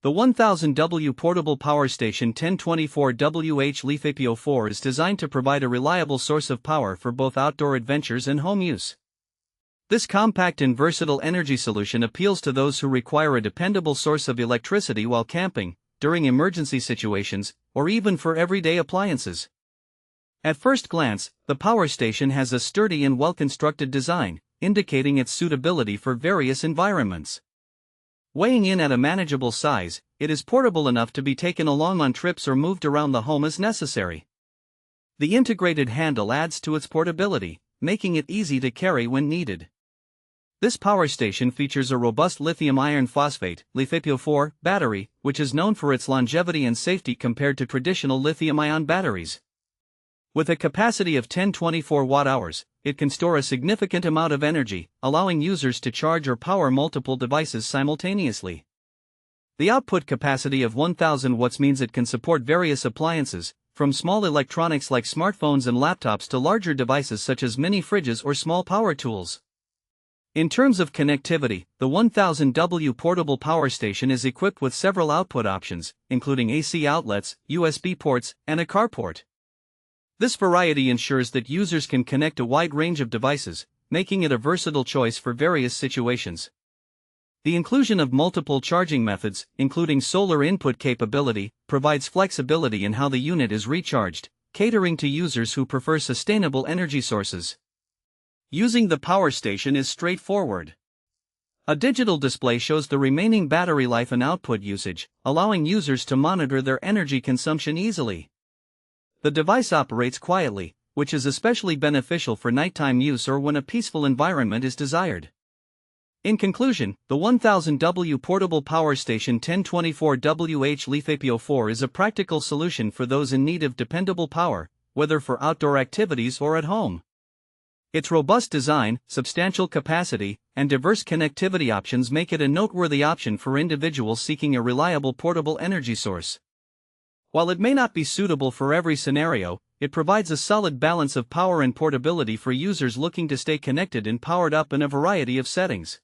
The 1000W portable power station 1024Wh LiFePO4 is designed to provide a reliable source of power for both outdoor adventures and home use. This compact and versatile energy solution appeals to those who require a dependable source of electricity while camping, during emergency situations, or even for everyday appliances. At first glance, the power station has a sturdy and well-constructed design, indicating its suitability for various environments. Weighing in at a manageable size, it is portable enough to be taken along on trips or moved around the home as necessary. The integrated handle adds to its portability, making it easy to carry when needed. This power station features a robust lithium iron phosphate LiFePO4 battery, which is known for its longevity and safety compared to traditional lithium-ion batteries. With a capacity of 1024 watt-hours, it can store a significant amount of energy, allowing users to charge or power multiple devices simultaneously. The output capacity of 1000 watts means it can support various appliances, from small electronics like smartphones and laptops to larger devices such as mini fridges or small power tools. In terms of connectivity, the 1000W portable power station is equipped with several output options, including AC outlets, USB ports, and a carport. This variety ensures that users can connect a wide range of devices, making it a versatile choice for various situations. The inclusion of multiple charging methods, including solar input capability, provides flexibility in how the unit is recharged, catering to users who prefer sustainable energy sources. Using the power station is straightforward. A digital display shows the remaining battery life and output usage, allowing users to monitor their energy consumption easily. The device operates quietly, which is especially beneficial for nighttime use or when a peaceful environment is desired. In conclusion, the 1000W portable power station 1024Wh LiFePO4 is a practical solution for those in need of dependable power, whether for outdoor activities or at home. Its robust design, substantial capacity, and diverse connectivity options make it a noteworthy option for individuals seeking a reliable portable energy source. While it may not be suitable for every scenario, it provides a solid balance of power and portability for users looking to stay connected and powered up in a variety of settings.